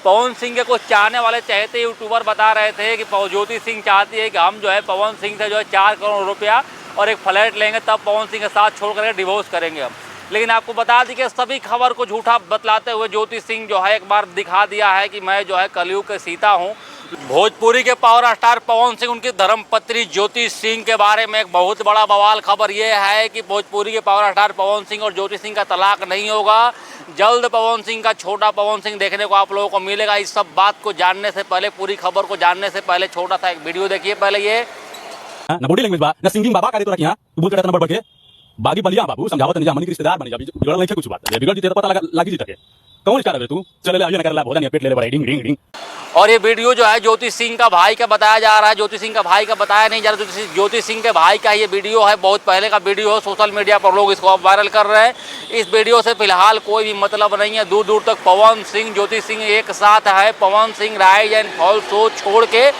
पवन सिंह के कुछ चाहने वाले चहेते यूट्यूबर बता रहे थे कि ज्योति सिंह चाहती है कि हम जो है पवन सिंह से जो है 4 करोड़ रुपया और एक फ्लैट लेंगे, तब पवन सिंह के साथ छोड़ करके डिवोर्स करेंगे हम। लेकिन आपको बता दी कि सभी खबर को झूठा बतलाते हुए ज्योति सिंह जो है एक बार दिखा दिया है कि मैं जो है कलयुग के सीता हूँ। भोजपुरी के पावर स्टार पवन सिंह, उनकी धर्मपत्नी ज्योति सिंह के बारे में एक बहुत बड़ा बवाल खबर ये है कि भोजपुरी के पावर स्टार पवन सिंह और ज्योति सिंह का तलाक नहीं होगा। जल्द पवन सिंह का छोटा पवन सिंह देखने को आप लोगों को मिलेगा। इस सब बात को जानने से पहले, पूरी खबर को जानने से पहले छोटा सा एक वीडियो देखिए पहले। ये ना बॉडी लैंग्वेज बा ना सिंगिंग बाबा करे तो रखिया तू बोल करता नंबर बढ़ के बागी बलिया बाबू समझावत नहीं, हमनी के रिश्तेदार बन जा, बिगड़ नहीं कुछ बात बिगड़ जीते तो पता लगी जी तके कौन इसका रहे तू चले ले आइए ना कर ला, भोजन नहीं पेट ले ले डिंग डिंग डिंग। और ये वीडियो जो है ज्योति सिंह का भाई का बताया जा रहा है, ज्योति सिंह का भाई का बताया नहीं जा रहा, ज्योति सिंह के भाई का ये वीडियो है। बहुत पहले का वीडियो है, सोशल मीडिया पर लोग इसको अब वायरल कर रहे हैं। इस वीडियो से फिलहाल कोई भी मतलब नहीं है। दूर दूर तक पवन सिंह ज्योति सिंह एक साथ है। Pawan Singh rise and fall show छोड़ के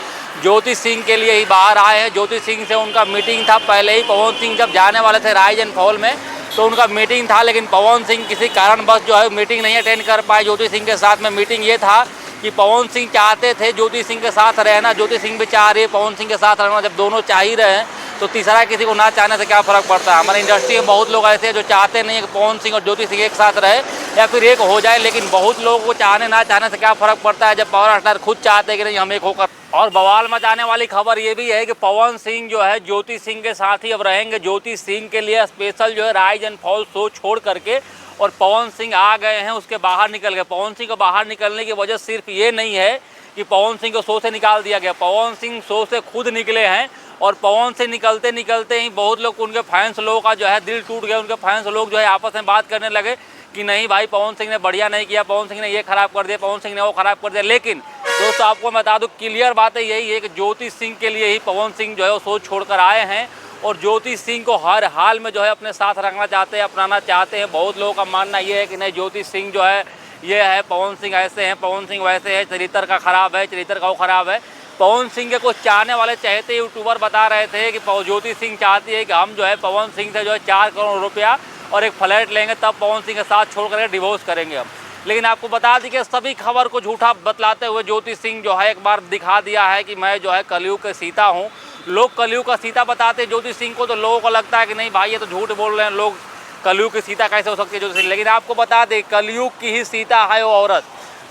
ज्योति सिंह के लिए ही बाहर आए हैं। ज्योति सिंह से उनका मीटिंग था पहले ही। पवन सिंह जब जाने वाले थे राइज एंड फॉल में तो उनका मीटिंग था, लेकिन पवन सिंह किसी कारणवश जो है मीटिंग नहीं अटेंड कर पाए ज्योति सिंह के साथ में। मीटिंग ये था कि पवन सिंह चाहते थे ज्योति सिंह के साथ रहना, ज्योति सिंह भी चाह रही है पवन सिंह के साथ रहना। जब दोनों चाह ही रहे हैं तो तीसरा किसी को ना चाहने से क्या फ़र्क पड़ता है। हमारी इंडस्ट्री में बहुत लोग ऐसे हैं जो चाहते नहीं है कि पवन सिंह और ज्योति सिंह एक साथ रहे या फिर एक हो जाए, लेकिन बहुत लोगों को चाहने ना चाहने से क्या फ़र्क पड़ता है जब पावर स्टार खुद चाहते हैं कि नहीं हम एक होकर। और बवाल मचाने वाली खबर ये भी है कि पवन सिंह जो है ज्योति सिंह के साथ ही अब रहेंगे। ज्योति सिंह के लिए स्पेशल जो है राइज एंड फॉल शो छोड़ करके और पवन सिंह आ गए हैं, उसके बाहर निकल गए। पवन सिंह को बाहर निकलने की वजह सिर्फ ये नहीं है कि पवन सिंह को शो से निकाल दिया गया, पवन सिंह शो से खुद निकले हैं। और पवन से निकलते निकलते ही बहुत लोग, उनके फैंस लोगों का जो है दिल टूट गया। उनके फैंस लोग जो है आपस में बात करने लगे कि नहीं भाई पवन सिंह ने बढ़िया नहीं किया, पवन सिंह ने ये खराब कर दिया, पवन सिंह ने वो खराब कर दिया। लेकिन दोस्तों आपको मैं बता दूं, क्लियर बात है यही है कि ज्योति सिंह के लिए ही पवन सिंह जो है वो शो छोड़कर आए हैं और ज्योति सिंह को हर हाल में जो है अपने साथ रखना चाहते हैं, अपनाना चाहते हैं। बहुत लोगों का मानना ये है कि नहीं ज्योति सिंह जो है ये है, पवन सिंह ऐसे हैं, पवन सिंह वैसे है, चरित्र का खराब है, चरित्र का वो खराब है। पवन सिंह के कुछ चाहने वाले चहेते यूट्यूबर बता रहे थे कि ज्योति सिंह चाहती है कि हम जो है पवन सिंह से जो है 4 करोड़ रुपया और एक फ्लैट लेंगे, तब पवन सिंह के साथ छोड़ करके डिवोर्स करेंगे हम। लेकिन आपको बता दी कि सभी खबर को झूठा बतलाते हुए ज्योति सिंह जो है एक बार दिखा दिया है कि मैं जो है कलयुग के सीता हूँ। लोग कलयुग का सीता बताते हैं ज्योति सिंह को, तो लोगों को लगता है कि नहीं भाई ये तो झूठ बोल रहे हैं लोग, कलयुग की सीता कैसे हो सकती है ज्योति सिंह। लेकिन आपको बता दें कलयुग की ही सीता है वो औरत,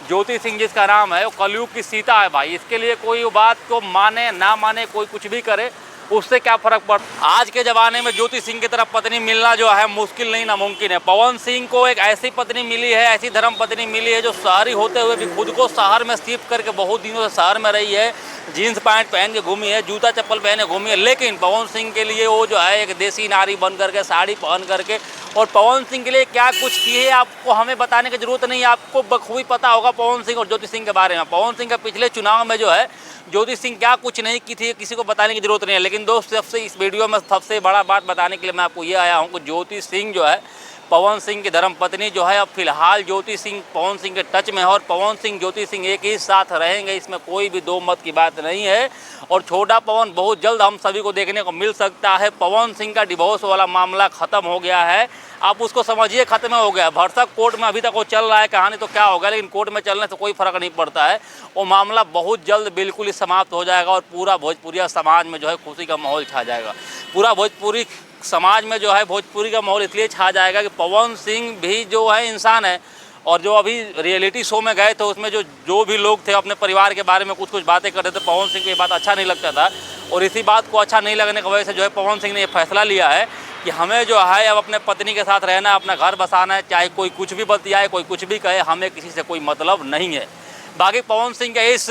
ज्योति सिंह जिसका नाम है वो कलयुग की सीता है भाई। इसके लिए कोई बात को माने ना माने, कोई कुछ भी करे, उससे क्या फ़र्क पड़ता। आज के ज़माने में ज्योति सिंह की तरफ पत्नी मिलना जो है मुश्किल नहीं नामुमकिन है। पवन सिंह को एक ऐसी पत्नी मिली है, ऐसी धर्म पत्नी मिली है जो शहरी होते हुए भी खुद को शहर में शिफ्ट करके बहुत दिनों से शहर में रही है, जीन्स पैंट पहन के घूमी है, जूता चप्पल पहने घूमी है। लेकिन पवन सिंह के लिए वो जो है एक देसी नारी बन करके, साड़ी पहन करके, और पवन सिंह के लिए क्या कुछ की है आपको हमें बताने की जरूरत नहीं है। आपको बखूबी पता होगा पवन सिंह और ज्योति सिंह के बारे में। पवन सिंह के पिछले चुनाव में जो है ज्योति सिंह क्या कुछ नहीं की थी, किसी को बताने की जरूरत नहीं है। लेकिन दोस्त सबसे इस वीडियो में सबसे बड़ा बात बताने के लिए मैं आपको ये आया हूँ कि ज्योति सिंह जो है पवन सिंह की धर्मपत्नी जो है अब फिलहाल ज्योति सिंह पवन सिंह के टच में है और पवन सिंह ज्योति सिंह एक ही साथ रहेंगे, इसमें कोई भी दो मत की बात नहीं है। और छोटा पवन बहुत जल्द हम सभी को देखने को मिल सकता है। पवन सिंह का डिवोर्स वाला मामला ख़त्म हो गया है, आप उसको समझिए ख़त्म हो गया। भरसक कोर्ट में अभी तक वो चल रहा है, कहानी तो क्या हो गया, लेकिन कोर्ट में चलने से कोई फ़र्क नहीं पड़ता है। वो मामला बहुत जल्द बिल्कुल ही समाप्त हो जाएगा और पूरा भोजपुरिया समाज में जो है खुशी का माहौल छा जाएगा। पूरा भोजपुरी समाज में जो है भोजपुरी का माहौल इसलिए छा जाएगा कि पवन सिंह भी जो है इंसान है। और जो अभी रियलिटी शो में गए थे उसमें जो भी लोग थे अपने परिवार के बारे में कुछ बातें कर रहे थे, पवन सिंह को ये बात अच्छा नहीं लगता था। और इसी बात को अच्छा नहीं लगने की वजह से जो है पवन सिंह ने ये फैसला लिया है कि हमें जो है अब अपने पत्नी के साथ रहना है, अपना घर बसाना है, चाहे कोई कुछ भी बतियाए, कोई कुछ भी कहे, हमें किसी से कोई मतलब नहीं है। बाकी पवन सिंह के इस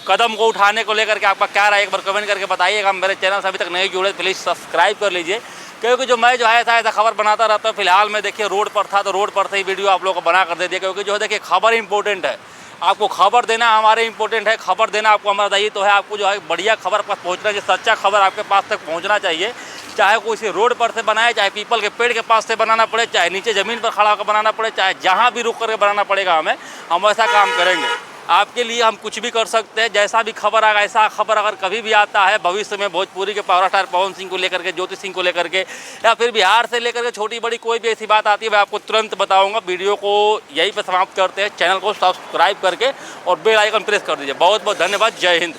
कदम को उठाने को लेकर के आपका क्या राय, एक बार कमेंट करके बताइएगा। मेरे चैनल से अभी तक नहीं जुड़े प्लीज़ सब्सक्राइब कर लीजिए, क्योंकि जो मैं जो है ऐसा खबर बनाता रहता हूँ। फिलहाल मैं देखिए रोड पर था तो रोड पर से ही वीडियो आप लोगों को बना कर दे दिया, क्योंकि जो है देखिए खबर इंपॉर्टेंट है। आपको खबर देना हमारे इंपॉर्टेंट है, खबर देना आपको हमारा दायित्व है। आपको जो है बढ़िया खबर पर पहुँचना चाहिए, सच्चा खबर आपके पास तक पहुँचना चाहिए। चाहे कोई से रोड पर से बनाए, चाहे पीपल के पेड़ के पास से बनाना पड़े, चाहे नीचे ज़मीन पर खड़ा होकर बनाना पड़े, चाहे जहाँ भी रुक करके बनाना पड़ेगा, हम ऐसा काम करेंगे। आपके लिए हम कुछ भी कर सकते हैं। जैसा भी खबर आएगा, ऐसा खबर अगर कभी भी आता है भविष्य में भोजपुरी के पावर स्टार पवन सिंह को लेकर के, ज्योति सिंह को लेकर के, या फिर बिहार से लेकर के छोटी बड़ी कोई भी ऐसी बात आती है, मैं आपको तुरंत बताऊंगा। वीडियो को यहीं पर समाप्त करते हैं। चैनल को सब्सक्राइब करके और बेल आइकन प्रेस कर दीजिए। बहुत बहुत धन्यवाद। जय हिंद।